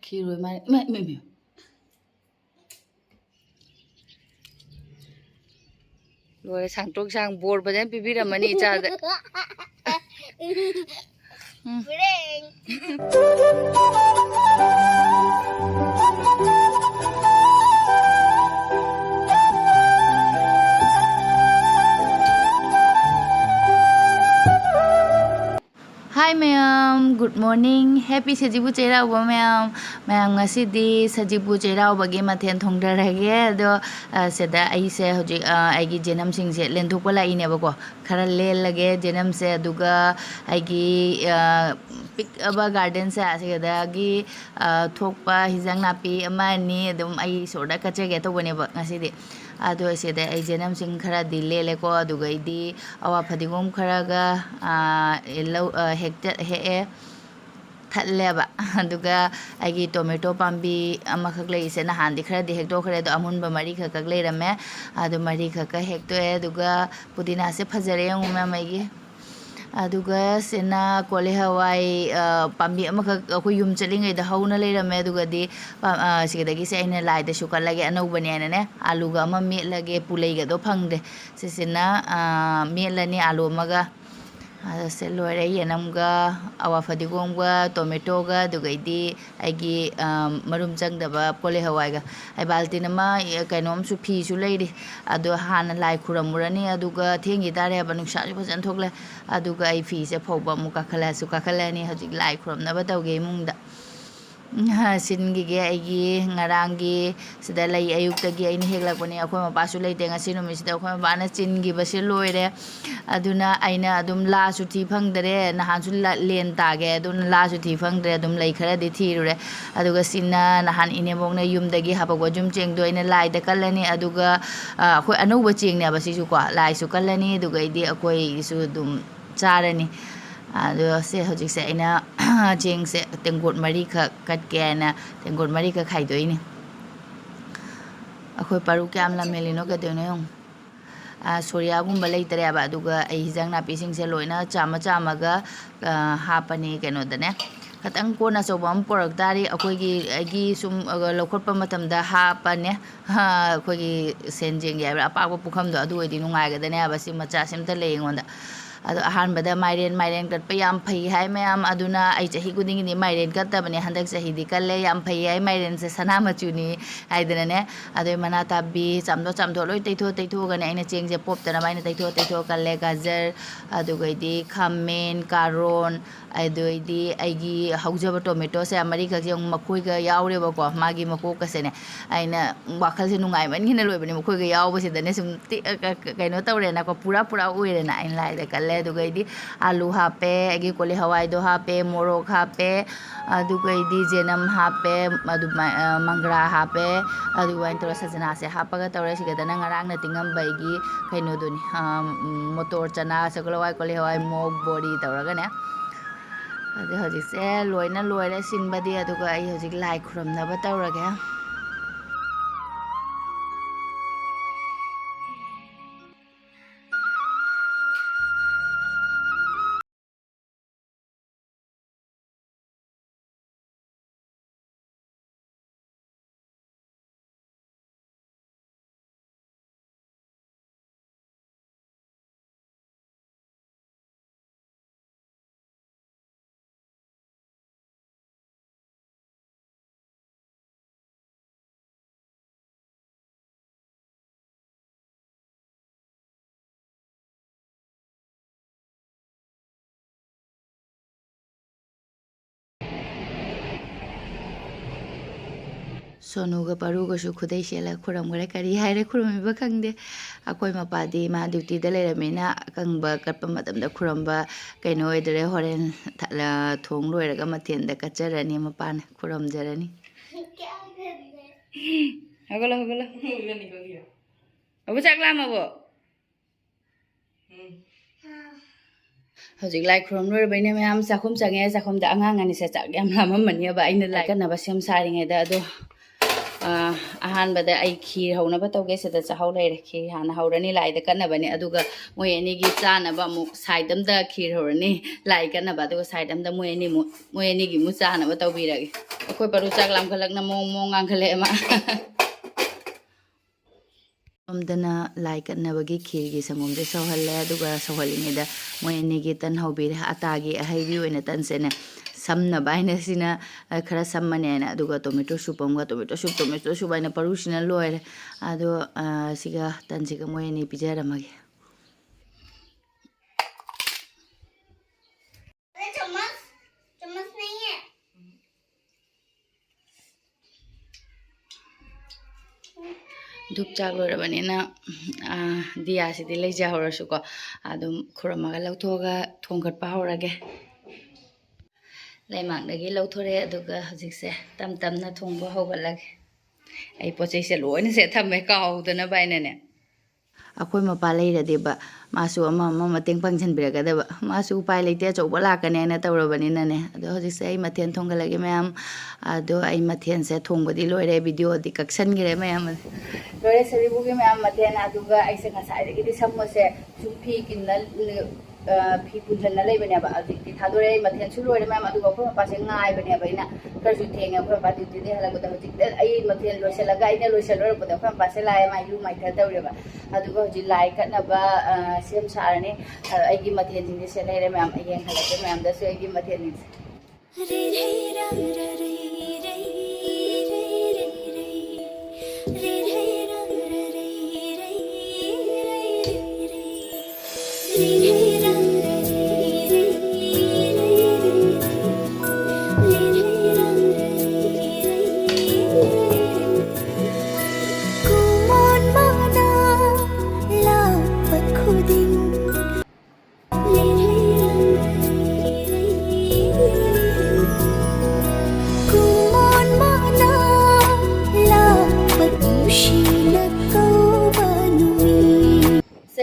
Khiroi mai. Loi sang tok sang bor bajan pipiramani chada. Hi Mayam, good morning. Happy Sajibu Cheiraoba Mayam ngasi di Sajibu Cheiraoba gi mathen thongdarage do seda ai se hoji ai gi jenam sing se lenthok pala ine ba ko khara lelage jenam se aduga ai gi pick aba garden se asida gi thokpa hijang napi ama ni adum ai soda kachege to bone ba ngasi di ado asida ai jenam sing khara di lele ko aduga idi awa phadigom khara ga hector he thatleba aduga agi tomato pambi amakhak lei se na handi khara di hector khare do amun ba mari khak lei rame adu mari khak hector aduga pudina se phajare nguma mai aduga sena kole hawai pambi amakhak akoi yum chalingai da hauna lei rame aduga di sigdagi se aina lai da shukar lage anau bani ne alu ga ama me lage pulai ga do phangde se sena me lani alu maga se loire yenamga awa fadigomga tomato ga dugaidi aigi marum changdaba pole hawai ga ai baltin ma kainom su phi su leiri adu hana lai khuramurani aduga thengi dare ba nungsa ju bhajan thokle aduga ai phi se phoba muka khala su ka khalani hajik lai khuramna ba tawge mungda singi ge aigi ngarangi sida lai ayukta gi aini heglakpani akhoi mapa su leite ngasi numi sida akhoi mapa na chingi base loire aduna aina adum la su thi phangdare nahan su len tage adun la su thi phangdare adum lai khara di thirure aduga sinna nahan inebong na yumdagi hapagwa jum cheng do ina lai da kallani aduga akhoi anuba cheng ne basi su ko lai su kallani aduga idi akhoi su dum charani ado se hojik se ina cheng se tengot mari kha kat ke na tengot mari kha khai doi ni akhoi paru kyam la melino ka de no surya gumba leitere aba aduga ai hijang na pising se loina chama chama ga hapani keno dane khatang kona sobam porak dari akhoi gi sum lokhotpa matam da hapane akhoi gi senjeng ya apa pukham do adu odi nungai ga dane aba si macha simta leingonda ado ahan bada mairen kat pa yam phai hai mayam aduna ai chahi guding ni mairen kat ta bane handak chahi di kalle yam phai hai mairen se sana machuni ai dana ne ado mana tabi chamdo loi teitho ga ne aina cheng je pop tana maina teitho kalle gajar ado gaidi khamen karon ado idi aigi haujaba tomato se amari ka jeng makhoi ga yaure ba ko magi mako ka se ne aina wakhal se nungai man hina loi bane makhoi ga yaw ba se dane sum kaino tawre na ko pura oire na ain lai da kalle aduga idi alu hape agi kole hawai do hape morok hape aduga idi jenam hape adu mangra hape aduga intro sajana se hapaga tawre sigadana ngarang na tingam baigi kaino duni motor chana saglawai kole hawai mog body tawraga ne ade hojik se loire sinbadi aduga ai hojik lai khuram na ba tawrage sonuga paruga su khudai shela khuram gare kari haire khuram ba khangde akoi mapadi ma duty da leramina kangba katpa matam da khuram ba kaino edre horen thala thong loiraga mathen da kacharani mapan khuram jarani hagala abu chakla ma bo hojik lai khuram loi baine mayam sakhum change sakhum da angang ani se chak yam lam mani ba aina lai kana ba sem saringe da ado ahan bada ai khir hauna ba tawge se da chahau lai khir hana haurani lai da kana bani aduga moi ani gi chana ba mu side am da khir haurani lai kana ba aduga side am da moi ani gi mu chana ba tawbirage ꯑꯩꯈꯣꯏ ꯄꯔꯨ ꯆꯥꯛ ꯂꯥꯝꯈꯠꯂꯛꯅ ꯃꯑꯣꯡ ꯉꯥꯡꯈꯠꯂꯛꯑꯦ ꯃꯥ ꯁꯣꯝꯗꯅ ꯂꯥꯏ ꯀꯠꯅꯕꯒꯤ ꯈꯤꯔꯒꯤ ꯁꯪꯒꯣꯝꯁꯦ ꯁꯧꯍꯜꯂꯦ ꯑꯗꯨꯒ ꯁꯧꯍꯜꯂꯤꯉꯩꯗ ꯃꯣꯏ ꯑꯅꯤꯒꯤ ꯇꯟ ꯍꯧꯕꯤꯔꯦ ꯑꯇꯥꯒꯤ ꯑꯍꯩꯕꯤ ꯑꯣꯏꯅ ꯇꯟꯁꯦꯅꯦ ꯁꯝꯅꯕ ꯍꯥꯏꯅ ꯁꯤꯅ ꯈꯔ ꯁꯝꯃꯅꯦꯅ ꯑꯗꯨꯒ ꯇꯣꯃꯦꯇꯣ ꯁꯨꯞ ꯑꯃꯒ ꯇꯣꯃꯦꯇꯣ ꯁꯨꯞ ꯍꯥꯏꯅ ꯄꯔꯨꯁꯤꯅ ꯂꯣꯏꯔꯦ ꯑꯗꯣ ꯁꯤꯒ ꯇꯟꯁꯤꯒ ꯃꯣꯏ ꯑꯅꯤ ꯄꯤꯖꯔꯝꯃꯒꯦ ꯙꯨꯞ ꯆꯥꯛ ꯂꯣꯏꯔꯕꯅꯤꯅ ꯗꯤꯌꯥꯁꯤꯗꯤ ꯂꯩꯖꯍꯧꯔꯁꯨꯀꯣ ꯑꯗꯨꯝ ꯈꯨꯔꯝꯃꯒ ꯂꯧꯊꯣꯛꯑꯒ ꯊꯣꯡꯒꯠꯄ ꯍꯧꯔꯒꯦ ꯂꯩꯃꯥꯡꯗꯒꯤ ꯂꯧꯊꯣꯔꯛꯑꯦ ꯑꯗꯨꯒ ꯍꯧꯖꯤꯛꯁꯦ ꯇꯞ ꯇꯞꯅ ꯊꯣꯡꯕ ꯍꯧꯒꯠꯂꯒꯦ ꯑꯩ ꯄꯣꯠ ꯆꯩꯁꯦ ꯂꯣꯏꯅ ꯊꯝꯃꯦ ꯀꯥꯎꯗꯅꯕ ꯍꯥꯏꯅꯅꯦ ꯑꯩꯈꯣꯏ ꯃꯄꯥ ꯂꯩꯔꯗꯤꯕ ꯃꯥꯁꯨ ꯑꯃ ꯃꯇꯦꯡ ꯄꯥꯡꯁꯤꯟꯕꯤꯔꯛꯀꯗꯕ ꯃꯥꯁꯨ ꯎꯄꯥꯏ ꯂꯩꯇꯦ ꯑꯆꯧꯕ ꯂꯥꯛꯀꯅꯦꯅ ꯇꯧꯔꯕꯅꯤꯅꯅꯦ ꯑꯗꯣ ꯍꯧꯖꯤꯛꯁꯦ ꯑꯩ ꯃꯊꯦꯜ ꯊꯣꯡꯒꯠꯂꯒꯦ ꯃꯌꯥꯝ ꯑꯗꯣ ꯑꯩ ꯃꯊꯦꯜꯁꯦ ꯊꯣꯡꯕꯗꯤ ꯂꯣꯏꯔꯦ ꯚꯤꯗꯤꯑꯣꯗꯤ ꯀꯛꯁꯟꯈ꯭ꯔꯦ ꯃꯌꯥꯝ ꯂꯣꯏꯔꯦ ꯁꯖꯤꯕꯨꯒꯤ ꯃꯌꯥꯝ ꯃꯊꯦꯜ ꯑꯗꯨꯒ ꯑꯩꯁꯦ ꯉꯁꯥꯏꯗꯒꯤꯗꯤ ꯁꯝꯃꯁꯦ ꯁꯨꯝ ꯐꯤ ꯄꯨꯟꯁꯤꯟꯅ ꯂꯩꯕꯅꯦꯕ ꯍꯧꯖꯤꯛꯇꯤ ꯊꯥꯗꯣꯔꯛꯑꯦ ꯃꯊꯦꯜꯁꯨ ꯂꯣꯏꯔꯦ ꯃꯌꯥꯝ ꯑꯗꯨꯒ ꯑꯩꯈꯣꯏ ꯃꯄꯥꯁꯦ ꯉꯥꯏꯕꯅꯦꯕ ꯑꯩꯅ ꯈꯔꯁꯨ ꯊꯦꯡꯉꯦ ꯑꯩꯈꯣꯏ ꯃꯄꯥ ꯗ꯭ꯌꯨꯇꯤꯗꯒꯤ ꯍꯜꯂꯛꯄꯗ ꯍꯧꯖꯤꯛꯇ ꯑꯩ ꯃꯊꯦꯜ ꯂꯣꯏꯁꯤꯜꯂꯒ ꯑꯩꯅ ꯂꯣꯏꯁꯤꯜꯂꯣꯏꯔꯛꯄꯗ ꯑꯩꯈꯣꯏ ꯃꯄꯥꯁꯦ ꯂꯥꯛꯑꯦ ꯃꯥꯏꯔꯨ ꯃꯥꯏꯊ ꯇꯧꯔꯦꯕ ꯑꯗꯨꯒ ꯍꯧꯖꯤꯛ ꯂꯥꯏ ꯀꯠꯅꯕ ꯁꯦꯝ ꯁꯥꯔꯅꯤ ꯑꯩꯒꯤ ꯃꯊꯦꯜꯁꯤꯡꯁꯦ ꯁꯦ ꯂꯩꯔꯦ ꯃꯌꯥꯝ ꯑꯩ ꯌꯦꯡꯍꯜꯂꯛꯀꯦ ꯃꯌꯥꯝꯗꯁꯨ ꯑꯩꯒꯤ ꯃꯊꯦꯜꯁꯤꯡꯁꯦ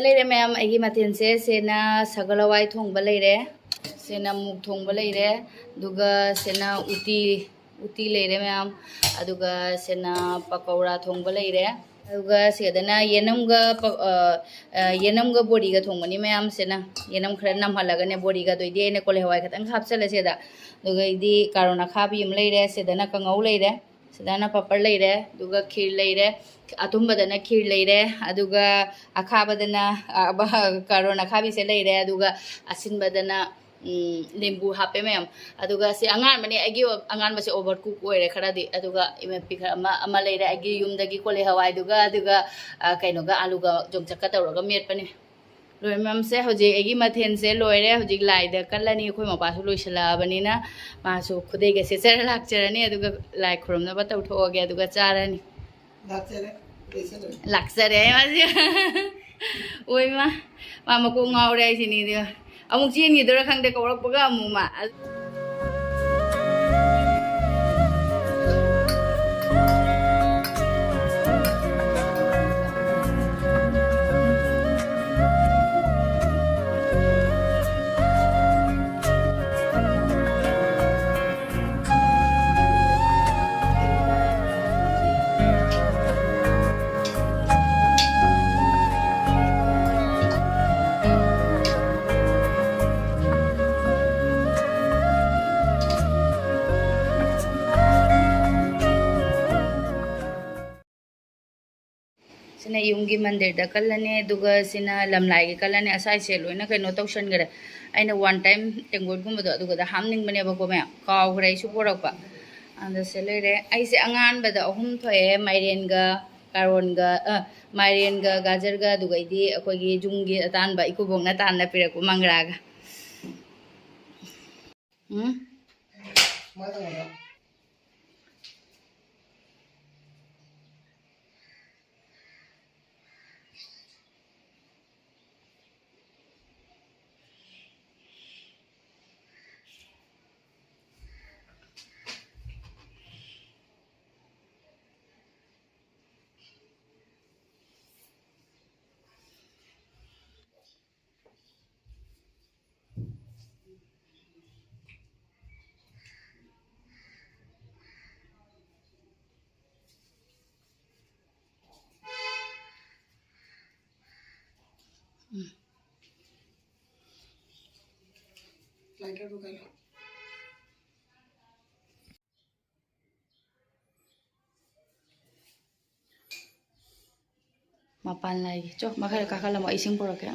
ꯂꯩꯔꯦ ꯃꯌꯥꯝ ꯑꯩꯒꯤ ꯃꯊꯦꯜꯁꯦ ꯁꯦꯅ ꯁꯒꯣꯜ ꯍꯋꯥꯏ ꯊꯣꯡꯕ ꯂꯩꯔꯦ ꯁꯦꯅ ꯃꯨꯛ ꯊꯣꯡꯕ ꯂꯩꯔꯦ ꯑꯗꯨꯒ ꯁꯦꯅ ꯎꯇꯤ ꯂꯩꯔꯦ ꯃꯌꯥꯝ ꯑꯗꯨꯒ ꯁꯦꯅ ꯄꯀꯧꯔꯥ ꯊꯣꯡꯕ ꯂꯩꯔꯦ ꯑꯗꯨꯒ ꯁꯤꯗꯅ ꯌꯦꯅꯝꯒ ꯕꯣꯔꯤꯒ ꯊꯣꯡꯕꯅꯤ ꯃꯌꯥꯝ ꯁꯦꯅ ꯌꯦꯅꯝ ꯈꯔ ꯅꯝꯍꯜꯂꯒꯅꯦ ꯕꯣꯔꯤꯒꯗꯣ ꯏꯗꯤ ꯑꯩꯅ ꯀꯣꯂꯤ ꯍꯋꯥꯏ ꯈꯛꯇꯪ ꯍꯥꯞꯆꯜꯂꯦ ꯁꯤꯗ ꯑꯗꯨꯒꯏꯗꯤ ꯀꯥꯔꯣꯟ ꯑꯈꯥꯕꯤ ꯑꯃ ꯂꯩꯔꯦ ꯁꯤꯗꯅ ꯀꯥꯡꯉꯧ ꯂꯩꯔꯦ ꯁꯤꯗꯅ ꯄꯄꯔ ꯂꯩꯔꯦ ꯑꯗꯨꯒ ꯈꯤꯔ ꯂꯩꯔꯦ ꯑꯊꯨꯝꯕꯗꯅ ꯈꯤꯔ ꯂꯩꯔꯦ ꯑꯗꯨꯒ ꯑꯈꯥꯕꯗꯅ ꯀꯥꯔꯣꯟ ꯑꯈꯥꯕꯤꯁꯦ ꯂꯩꯔꯦ ꯑꯗꯨꯒ ꯑꯁꯤꯟꯕꯗꯅ ꯂꯦꯝꯕꯨ ꯍꯥꯞꯄꯦ ꯃꯌꯥꯝ ꯑꯗꯨꯒ ꯁꯤ ꯑꯉꯥꯟꯕꯅꯦ ꯑꯩꯒꯤ ꯑꯉꯥꯟꯕꯁꯦ ꯑꯣꯚꯔ ꯀꯨꯛ ꯑꯣꯏꯔꯦ ꯈꯔꯗꯤ ꯑꯗꯨꯒ ꯏꯃꯦꯄꯤ ꯈꯔ ꯑꯃ ꯂꯩꯔꯦ ꯑꯩꯒꯤ ꯌꯨꯝꯗꯒꯤ ꯀꯣꯂꯤ ꯍꯋꯥꯏꯗꯨꯒ ꯑꯗꯨꯒ ꯀꯩꯅꯣꯒ ꯑꯂꯨꯒ ꯌꯣꯡꯆꯛꯀ ꯇꯧꯔꯒ ꯃꯦꯠꯄꯅꯦ ꯂꯣꯏꯔꯦ ꯃꯌꯥꯝꯁꯦ ꯍꯧꯖꯤꯛ ꯑꯩꯒꯤ ꯃꯊꯦꯜꯁꯦ ꯂꯣꯏꯔꯦ ꯍꯧꯖꯤꯛ ꯂꯥꯏꯗ ꯀꯜꯂꯅꯤ ꯑꯩꯈꯣꯏ ꯃꯄꯥꯁꯨ ꯂꯣꯏꯁꯤꯜꯂꯛꯑꯕꯅꯤꯅ ꯃꯥꯁꯨ ꯈꯨꯗꯩꯒ ꯁꯦꯠꯆꯔ ꯂꯥꯛꯆꯔꯅꯤ ꯑꯗꯨꯒ ꯂꯥꯏ ꯈꯨꯔꯨꯝꯅꯕ ꯇꯧꯊꯣꯛꯑꯒꯦ ꯑꯗꯨꯒ ꯆꯥꯔꯅꯤ ꯂꯥꯛꯆꯔꯦ ꯃꯥꯁꯦ ꯑꯣꯏ ꯃꯥ ꯃꯀꯣꯛ ꯉꯥꯎꯔꯦ ꯍꯥꯏꯁꯤꯅꯤꯗꯤ ꯑꯃꯨꯛ ꯆꯦꯟꯈꯤꯗꯣꯏꯔꯥ ꯈꯪꯗꯦ ꯀꯧꯔꯛꯄꯒ ꯑꯃꯨꯛ ꯃꯥ sina yumgi mandir da kallane aduga sina lamlai gi kallane asai se loina kaino tawsangare aina one time tengod gum do aduga da hamning bane ba ko me kaw grai su porak ba anda se lere ai se angan ba da ahum thoe mairen ga karon ga mairen ga gajar ga aduga idi akoi gi jungi atan ba ikubong na tan na pire ko mangra ga Mapan lagi. Cok, makanya kakak lama ising porok ya.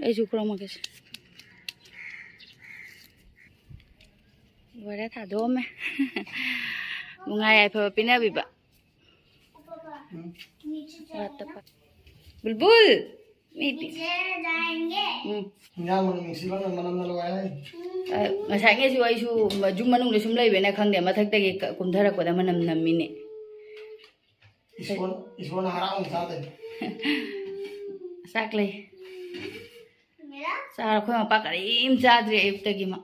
Ayo kurang makas. Boleh tak dom? Nungai Yafabata pina biba. Bulbul. Maybe. Masaknya sih wajib baju manung lesum lagi benar khang dia matak tadi kumthara koda manam namine. Ispon haram sate. Sakle. Sarap ko mapak karim jadre ipta gima.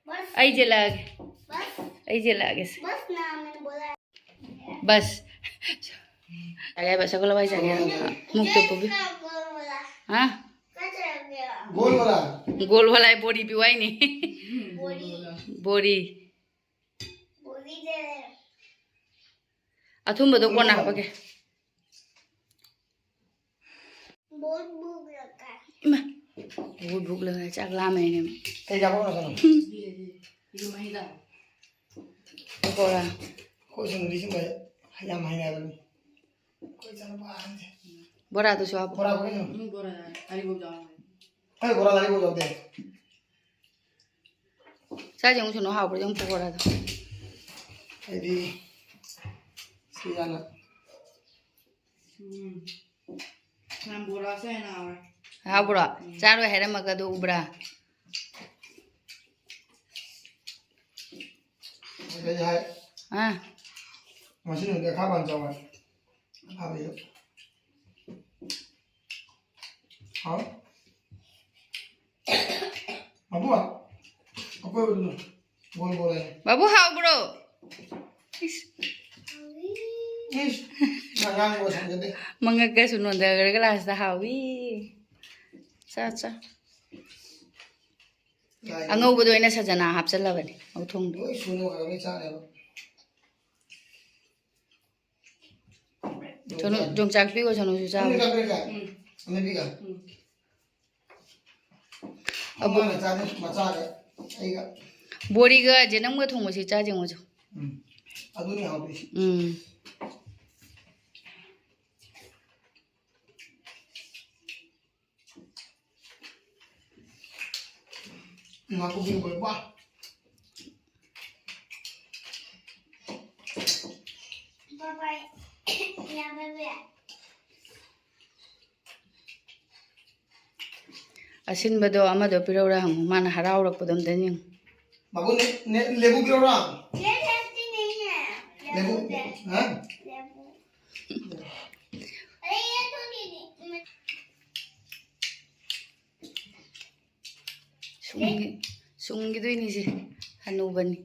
Bas. Ay jelag. Bas namin bola. Bas. Agay ba sa ko laway sa kaya mukto po bi. Ha? Gol wala body piwai ni. Body. Athum bado kona hapake. बहुत भूख लगा है चकला महीने में कहीं जाओ ना सुनो ये महीना कोरा कोई सुनो दिस में या महीना है कोई चलो बाहर से बोरा तो सब बोरा कोई ना बोरा खाली बोल जाओ अरे बोरा खाली बोल जाते साजे मुझे नो हाउ पर जम बोरा तो यदि सियाना Nam bola saya na. हाँ बुरा चारों हैरे मगर दो उबरा ये है हाँ मशीन उनके खा बन जावा खा भी हाँ अब बोल बोल है बाबू हाँ ब्रो इस नगांग वो समझ दे मंगा के सुनो दे ग्लास दा हावी चा अंगौबदो इना सजना हापचलबनी औथों ओइ सुनो का चा ले 저는 좀 작비고 저는 주자. 언니가 엄마는 짜는 맞아가 아이가 머리가 제남과 통모시 짜증 오죠. 아두니 하고 있어. Aku bingung berapa. Bye ya bebe. असिनबदो अमदो पिरौरा हंग माना हराउरकपदम दनिं बाबू ने लेबू पिरौरा ये टेस्टी नहीं है लेबू हां लेबू अरे ये तो नहीं 숭기 도이니지 한우버니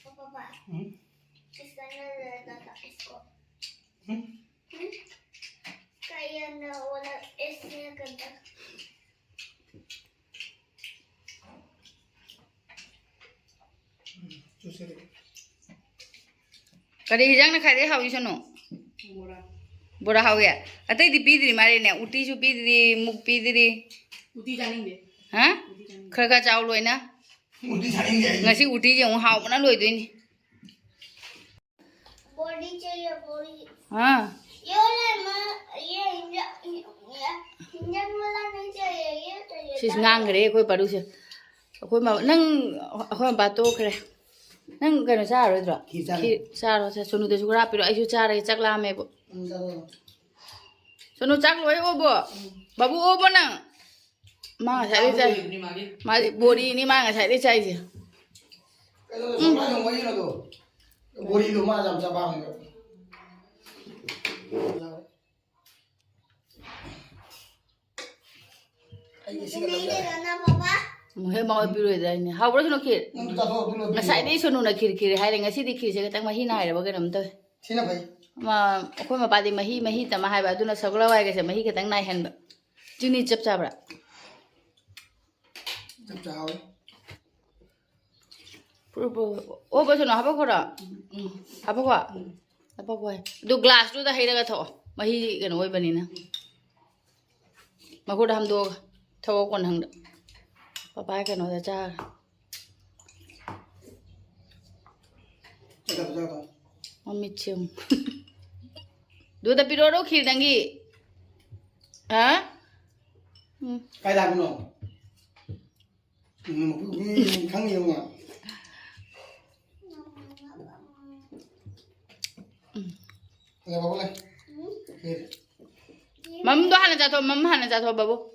पापा इसका ना दादा इसको kayak na wala esnya kada करी हिजांग ना खादे हावी सनो बोरा हाविया अतै दि पीदरी मारे ने उटी सु पीदरी मुक पीदरी उती जानिंगे हां खरगा चाव लोइना उठी जानिंगे ngasi उटी जे हाव बना लोइ दोइनी बॉडी चाहिए बॉडी हां ये वाला ये इंजन वाला नहीं चाहिए ये चाहिए सिस ngang रे कोइ पडु से कोइ मा नंग कोइ बा तो खरे नंग कनो चा रोद्रो खि चा रो से सुनु दे सुरा पिरो आइसु चा रे चकला मे बो सुनु चक लोइ ओ बो बाबू ओ बो नंग मा साइ चा मा बोडी नि मा साइ रे चाइ से बोरी लो मा जाम चा बांग Muhe mau biru ida ini. Hau bro suno kir. Ngasai ni suno na kir kir hai ngasi di kir se tang mahi na hai ba ke nam to. Ma khoi ma pa di mahi ta ma hai ba tu na sagla wai ke se mahi ke tang nai hen ba. Chini chap cha bra. Chap cha oi. Pro o ba suno ha ba khora. Ha ba kwa. Ha ba kwa. Du glass tu da hai ra ga tho. Mahi ke no oi bani na. Ma ko da ham do tho kon hang da. Papa cái nó ra cha. Mami cium. Dua tapi dua kiri dangi. Hah? Cái nào cũng được. Kháng nhiều mà. Là babu này. Mam tu hana jatuh, mam hana jatuh babu.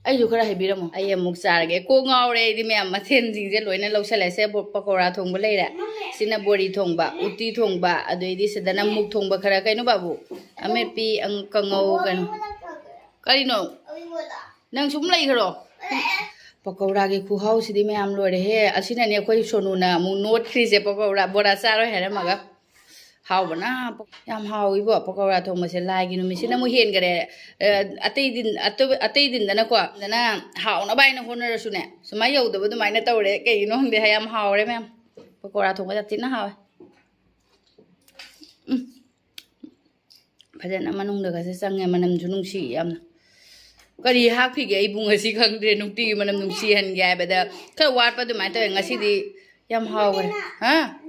Ai dù khá là hay biết không? Ai mục xà cái cô ngao đây đi mẹ mà thiên gì thế lối này lâu sẽ lại sẽ bột pakora thùng bơ lấy đấy. Xin là bori thùng bạ, uti thùng bạ, ở đây đi sẽ đàn mục thùng bạ khá là cái nó babu. Ame pi ang kangau kan. Cái nó nang súng lấy rồi. Pakora cái khu house đi mẹ am lối đấy he. Ở xin là này coi sonu na mu nốt khi sẽ pakora bora sa rồi hay là mà gặp. Hào bữa na yam hào ý bộ pakora thùng mà sẽ like cái nó mình xin là mua hiền cái đấy. Atei din dana kwa dana hao na bai na hona rasu ne sumai yau da bu mai na tawre ke no hande hayam hao re mem pakora thong ga tin na hawe phajana manung da ga se sang nge manam junung si yam kari hak phi ge ibung asi khang de nung ti manam nung si han ga ba da ka wat pa du mai ta ngasi di yam hao ga ha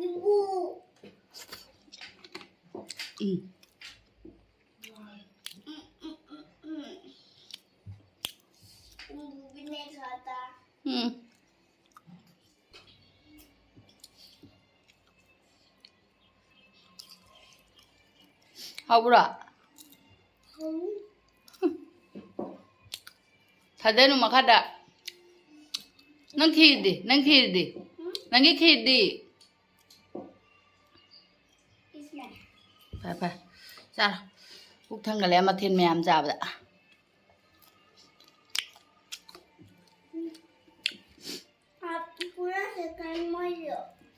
Hao bra. Thada nu makada. Nang khir di. Nangi khir di. Pa. Sa. Uk thang ga le ma then myam ja ba.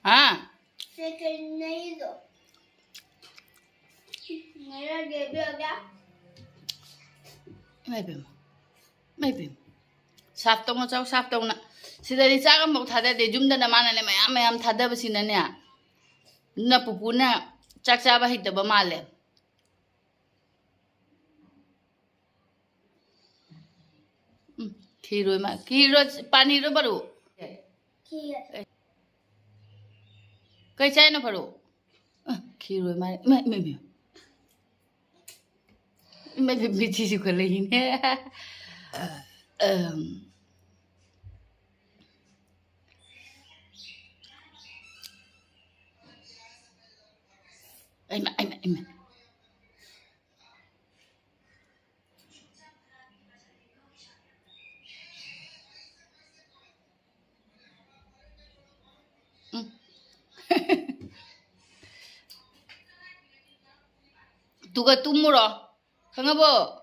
Ah. Mấy bìm. Sạp tông cháu sạp tông nè. Xí đây đi chắc một thada để zoom đàn mà này mày am thada basi nè nè. Na pupu na chắc cha ba hit ba male. Khi rồi pani rồi baru. Cái chai nó baru. Khi rồi mà mày bị chỉ có lấy nè. Anh 누가 뚱 물어? 강아버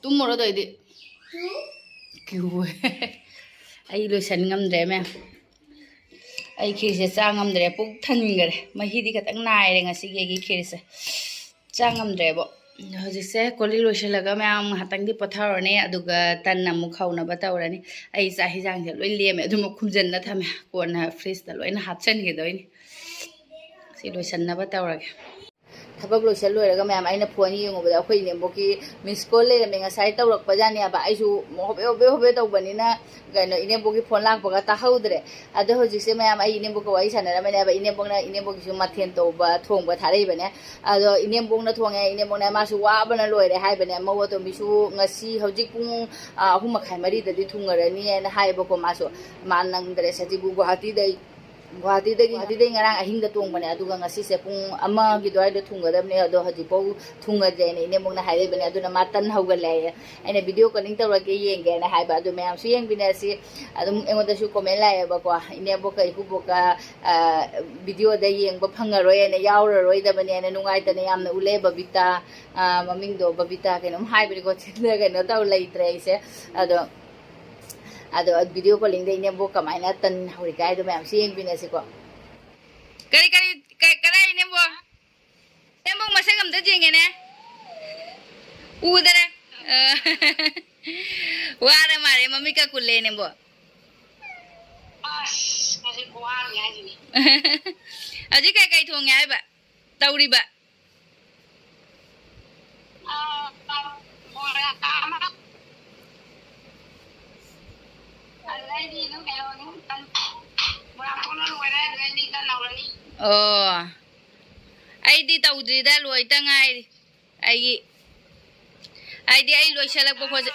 뚱 물어도 이디 cứu ai lôi sân ngâm đấy mẹ ai khi sẽ trang ngâm đấy bốc thân cái mà khi đi cái tăng này đấy ngay sĩ cái khi sẽ trang ngâm đấy bộ rồi sẽ có lì lôi sân là cái mẹ ông hạt tăng đi bắt thao rồi nè được tan nằm một khâu nào bắt đầu rồi nè ai sẽ hay giang thì lôi liềm mẹ thôi một khung dân đó tham mẹ còn freeze đó lôi nó hạt chân cái đấy sĩ lôi sân nó bắt đầu rồi thabak lo sel loiraga mayam aina phone yengobada khoi Enembokki miss call le menga sai tawrak pajani aba aisu hobe tawbanina gaino Enembokki phone lak baga ta haudre ado hojik se mayam ai Enembokki wai sanara mane aba Enembokki su mathen tawba thongba tharei bane ado Enembokna thonge Enembokna ma su wa bana loire hai bane mawo to misu ngasi hojik pung 3:30 dadi thungarani na hai bako ma su manang dre Sajibu Guwahati dai Guwahati ngarang ahingda tongbane aduga ngasise pung ama gi dwai da thungadabne ado hajipau thungadene Enembokna haibane aduna matan haugalai aina video calling tawrage yenge na haiba adu mayam su yengbine si adum engoda su comment lai ba ko Enembokka ipuboka video da yengba phangaroi na yauraroi da bane na nungai tane yamna ule babita maming do babita kenom haibri ko chindra keno taw laitre ise ado video calling da Enembokka maina tan horikai do mayam su yengbine si ko kari Enembok masuk am da jenge ne udara wara mare mami ka kulle Enembok masih kuat ya ini. Aji kai thong yai ba tauri ba Boleh ama. Alai di nu kalau ni kan berapa nu ada dua ni kan naurani. oh ai di taudri da loi ta ngai ai di ai loi salak bo khoje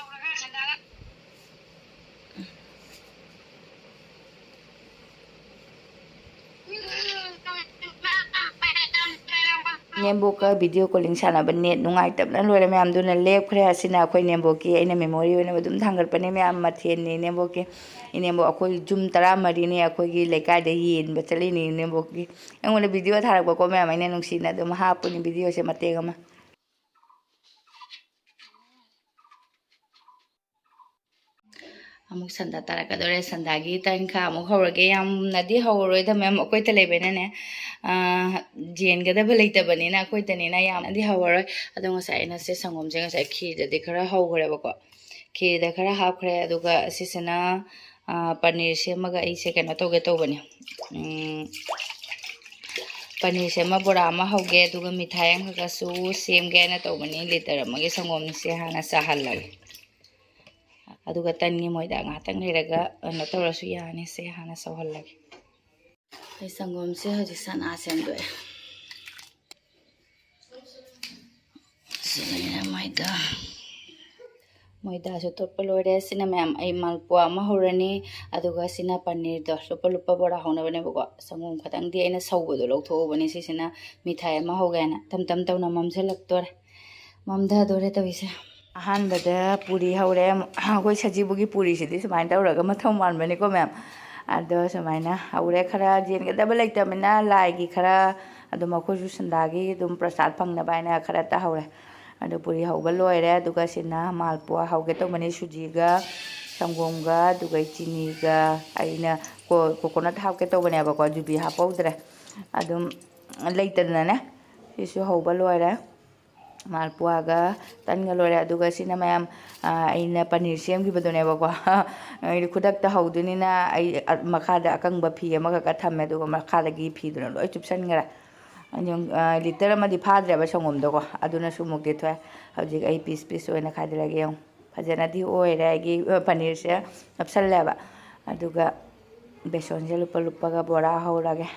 Enembokka video calling sanaba net nungai tabna lore mayam duna lepkhre asina akhoi Enembokki aina memory oina badum thangarpane mayam mathen ni Enembokki Enembok akhoi jum 13 ni akhoi gi lekai da yin ba chali ni Enembokki engona video tharakba ko mayam aina nungsina dum hapuni video se mateng ama amuk sanda tarakadore sandagi tanka amuk horage yamnadi horoi da mem akoi ta lebene ne jen gada ba leita bani na akoi tani na yamnadi horoi ado ngasa ina se sangom je ngasa khi da de khara hogre ba ko khi da khara hapkhre aduga sisena paneer se maga ai se kana toge to bani paneer se ma bora ma hoge aduga mithai ang ka su sem ge na to bani liter amage sangom se hana sahallag aduga tangi moida ngatang leraga na tawrasu yani se hana sawhallage ai sangom se hoji sana semdo sina moida so totpa lore sina mayam ai malpua ma horani aduga sina paneer do lupa bora hona bane bogo sangom khatang di aina saubo do lokho bane sina mithai ma hogana tam tawna mamselak tore mamda dore tawise ahanbada puri haure akoi sajibugi puri sidi sumain tawraga mathau manbani ko ma'am ado sumaina haure khara jen ga double itamina lai gi khara ado makoi su sandagi dum prasad phangna baina khara ta haure ado puri hauba loire aduga sina malpua hauge to mani suji ga sangomga aduga chini ga aina coconut hauke to bane ba ko jubi hapaudre adum leitana ne sisu hauba loire malpua ga tanga lore aduga sina mayam aina paneer semgibadone ba ko ai khudak ta haudunina ai makhada akangba phi amaga ka thamme aduga makhada gi phi duna loi chupsan ngara anyong liter amadi phadre ba sangom do ko aduna sumuk de thwa hojik ai piece oina khadilage yong fajana di oire gi paneer se apsalle ba aduga beson je lupa ga bora haurage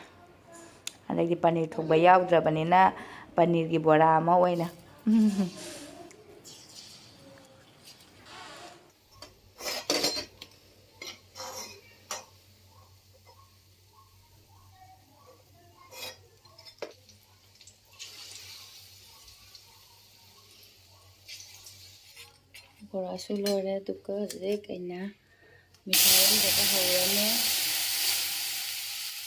adagi paneer thongba yaudra banina paneer gi bora ma oina bora su lore duka je kaina mithai am da hawrane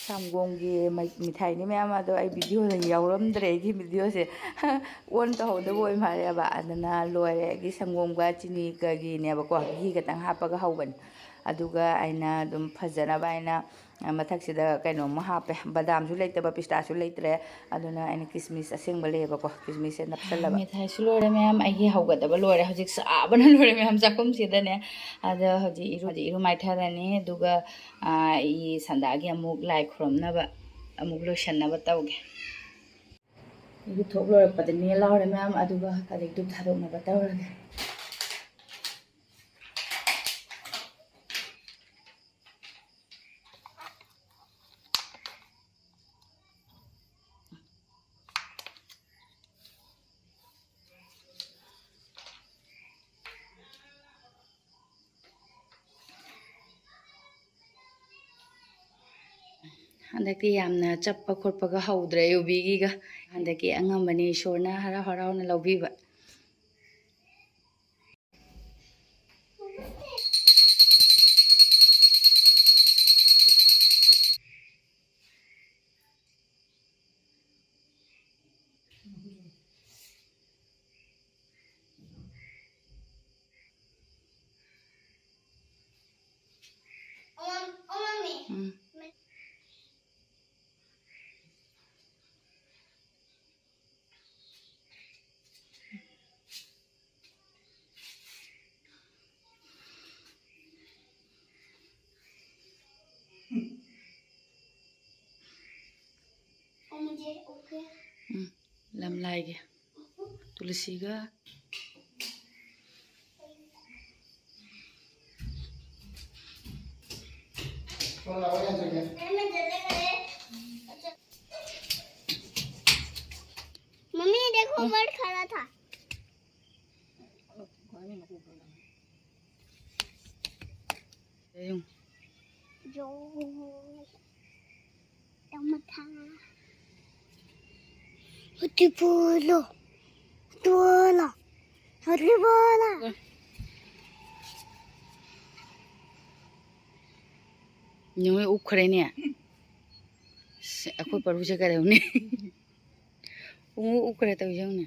samgomgi mithai ni mayam ado ai video la yawramdre gi video se on to hoda boy mare ba adana lore gi samgomga chini ka gi ne ba ko gi ga tang hapa ga hawban aduga aina dum phajana ba aina mathak sida kaino ma hape badam su leite ba pista su leitre aduna aina kismis aseng ba le ba ko kismis se napsala ba mithai su lore mayam ai gi hawga da ba lore hojik sa bana lore mayam jakom sida ne ada hoji iru mai tharani aduga I sandagi amuk lai khuromna ba amuk loishanna ba tawge igu thok lore padani lawre mayam aduga kadik duk thadokna ba tawrage हंदकी यामना चप्पा खोटपगा हौद्रे युबीगीगा हंदकी अंगमबनी ईश्वरना हरा हरावना लौबीबा lump लाइगे तुलसीगा mummy देखो bird खड़ा था जो टमाटा हटी बोलो बोलो हटी बोलो नुंगे उखरे ने अखो परू से करे उन्हें उखरे तो जाऊँ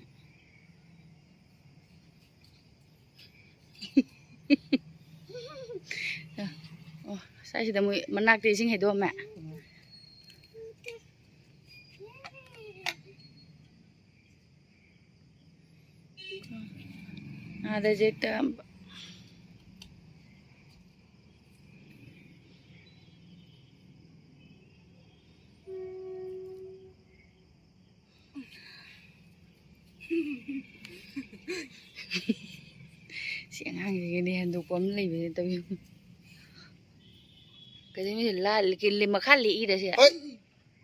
साइड में मनाक तेजिंग है दो मैं ada jeta siang hang gini handu pom lagi begini tapi cái gì là cái lima kali ida sih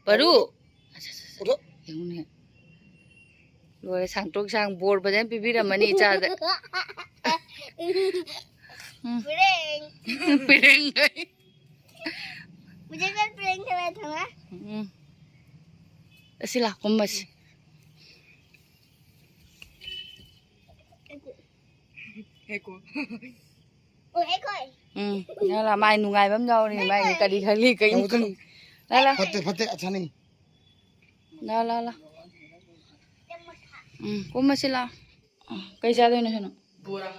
baru yang ini luar sang truk sang bor badan pipi ramani cara प्रेंग pireng मुझे कल प्रेंग करना था ना sila kumas एको ओ एको nó là mai nungai bấm nhau thì mai cái đi khali cái đó là फते फते अच्छा नहीं đó kumas sila cái sao đây nó बोरा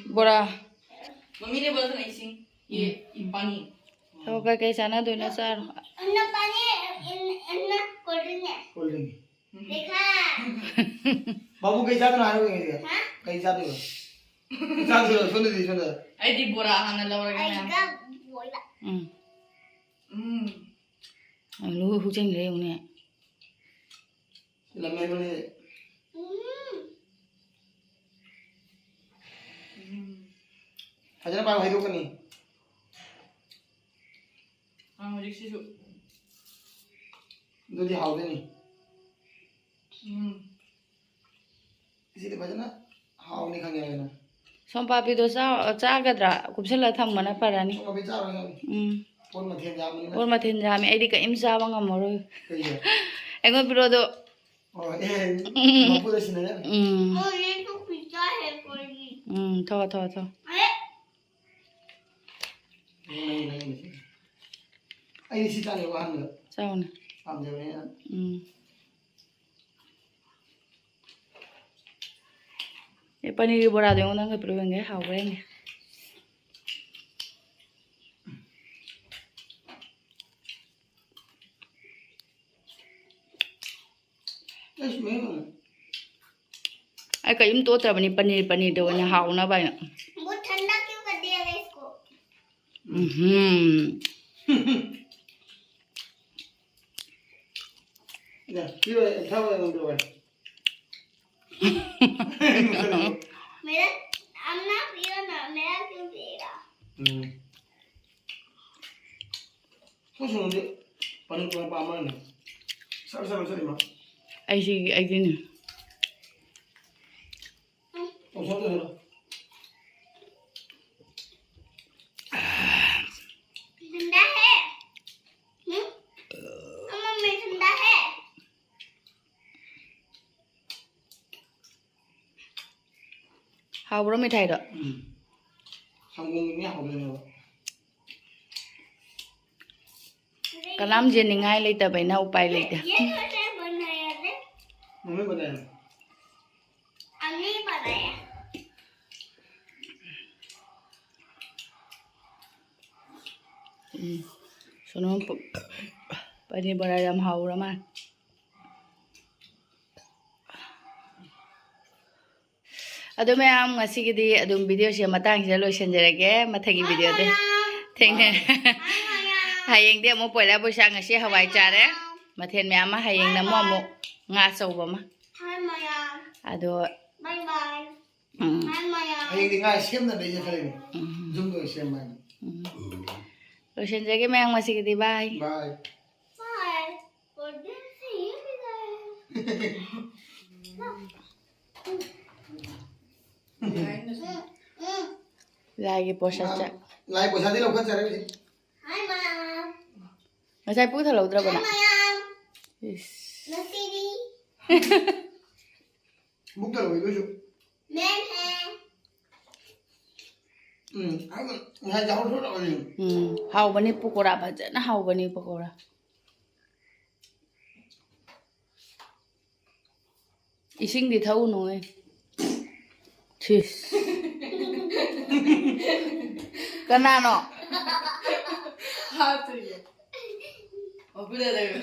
bora mummy ने बोला था ना इसी ये पानी sao cái sao nó đôi nó sao अन्ना पानी अन्ना कोल्ड ड्रिंक है कोल्ड ड्रिंक देखा बाबू कैसा तो आए होंगे हाँ कैसा तो कैसा तो सुन दी सुन आई दी बोरा हाना लवर गया आएगा बोला lu hujan gede unih लम्बे बने अजय बाबू है तो कनी हाँ मुझे शिशु दो दी हाउ दे नहीं इसीलिए बजना हाउ नहीं खाने आए ना sompa pido sa gadra kupsela thammana parani तो अभी चार हो गए कौन मथे जाम नहीं ना or mathin jami aidi ka imsa banga moro कैसे engo pirodo और ये बाबू दे सिने और ये तो पिज्जा है कोल्ड tho अरे नहीं आई सीता ने वहां ना sao ne हम जब ने e panir bora de ona nga piro nge hawe nge इसमें ai ka im to tra bani panir do na haw na ba na वो ठंडा क्यों कर दिया है इसको इधर पियो था वो हम लोग मेरा अन्ना पियो ना मेरा क्यों पिएगा तो सुनो दे पानी को पामा ना सर मां ai si ai din तो सुनो तो ठंडा है 하우로 미ठा이도. 성공이냐 하고는 Kalam je ningai leita bai na upai leita. ये कैसे बनाया थे मम्मी बताया अम्मी बताया Sono pani bara jam haura man. Ado mayam ngasi gidi adum video siya matang siya loisanjarage mathagi video de. Thengne. Hayeng de mo poila bu sang ngasi hawai chare. Mathen mayam ma hayeng na mo mo nga sauba ma. Hi Maya Ado bye bye hi Maya 아니 내가 시험나 내게 그래 좀더 시험만 loisanjarage mayam ngasi gidi bye. 바이 bye और दिन से ये भी Lagi posatcha. 라이 보사 दिलो खन चरे हाय माया Masai pu thalo dra bana. माया Yes. Nasiri मुक्तल होई गयो मैं है 아무 나 자고 돌아 가지 Hau bani pukora bhaja na hau bani pakora. Ising di thau no e. Chis. Kana no. 하트리야. 그래.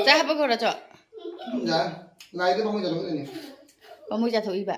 Cha ha pakora cho. 자 라이도 방금 잘 먹었네 Pamu cha thoi ba.